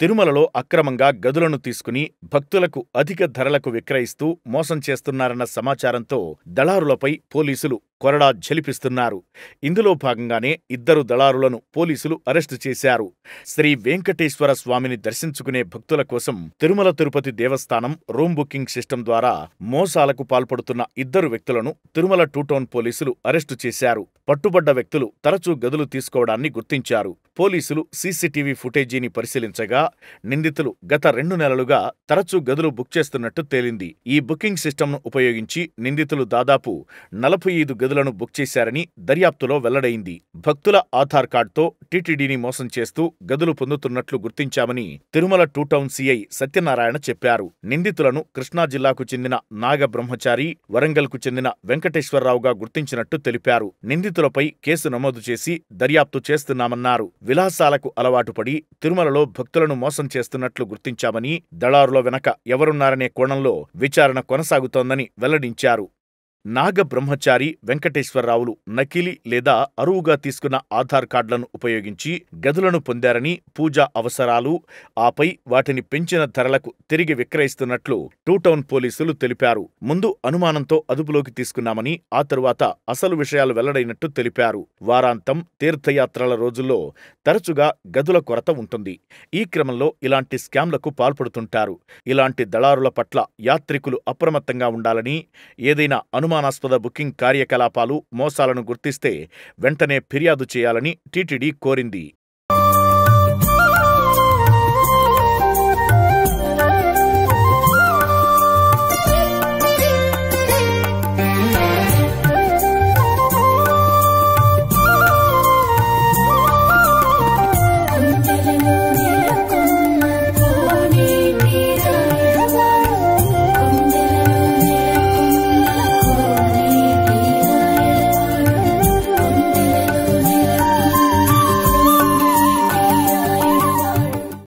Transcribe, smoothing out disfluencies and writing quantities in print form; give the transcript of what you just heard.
తిరుమలలో అక్రమంగా గదులను తీసుకుని భక్తులకు అధిక ధరలకు విక్రయిస్తూ మోసం చేస్తున్నారన్న సమాచారంతో దళారులపై పోలీసులు కొరడా ఝళిపిస్తున్నారు. ఇందులో భాగంగానే ఇద్దరు దళారులను పోలీసులు అరెస్టు చేశారు. శ్రీ వెంకటేశ్వర స్వామిని దర్శించుకునే భక్తుల కోసం తిరుమల తిరుపతి దేవస్థానం రూమ్ బుకింగ్ సిస్టమ్ ద్వారా మోసాలకు పాల్పడుతున్న ఇద్దరు వ్యక్తులను తిరుమల టూ టౌన్ పోలీసులు అరెస్టు చేశారు. పట్టుబడ్డ వ్యక్తులు తరచూ గదులు తీసుకోవడాన్ని గుర్తించారు. పోలీసులు సీసీటీవీ ఫుటేజీని పరిశీలించగా నిందితులు గత 2 నెలలుగా తరచూ గదులు బుక్ చేస్తున్నట్టు తేలింది. ఈ బుకింగ్ సిస్టమ్ను ఉపయోగించి నిందితులు దాదాపు 45 గదులను బుక్ చేశారని దర్యాప్తులో వెల్లడైంది. భక్తుల ఆధార్ కార్డుతో టీటీడీని మోసం చేస్తూ గదులు పొందుతున్నట్లు గుర్తించామని Tirumala two town CI Satyanarayana చెప్పారు. నిందితులను కృష్ణా జిల్లాకు చెందిన నాగ బ్రహ్మచారి, వరంగల్కు చెందిన వెంకటేశ్వరరావుగా గుర్తించినట్టు తెలిపారు. నిందితులపై కేసు నమోదు చేసి దర్యాప్తు చేస్తున్నామన్నారు. విలాసాలకు అలవాటుపడి తిరుమలలో భక్తులను మోసం చేస్తున్నట్లు గుర్తించామని, దళారుల వెనక ఎవరున్నారనే కోణంలో విచారణ కొనసాగుతోందని వెల్లడించారు. నాగ బ్రహ్మచారి, వెంకటేశ్వరరావులు నకిలీ లేదా అరువుగా తీసుకున్న ఆధార్ కార్డులను ఉపయోగించి గదులను పొందారని, పూజా అవసరాలు, ఆపై వాటిని పెంచిన ధరలకు తిరిగి విక్రయిస్తున్నట్లు టూ టౌన్ పోలీసులు తెలిపారు. ముందు అనుమానంతో అదుపులోకి తీసుకున్నామని, ఆ తరువాత అసలు విషయాలు వెల్లడైనట్టు తెలిపారు. వారాంతం, తీర్థయాత్రల రోజుల్లో తరచుగా గదుల కొరత ఉంటుంది. ఈ క్రమంలో ఇలాంటి స్కామ్లకు పాల్పడుతుంటారు. ఇలాంటి దళారుల పట్ల యాత్రికులు అప్రమత్తంగా ఉండాలని, ఏదైనా అనుమానాస్పద బుకింగ్ కార్యకలాపాలు, మోసాలను గుర్తిస్తే వెంటనే ఫిర్యాదు చేయాలని టీటీడీ కోరింది.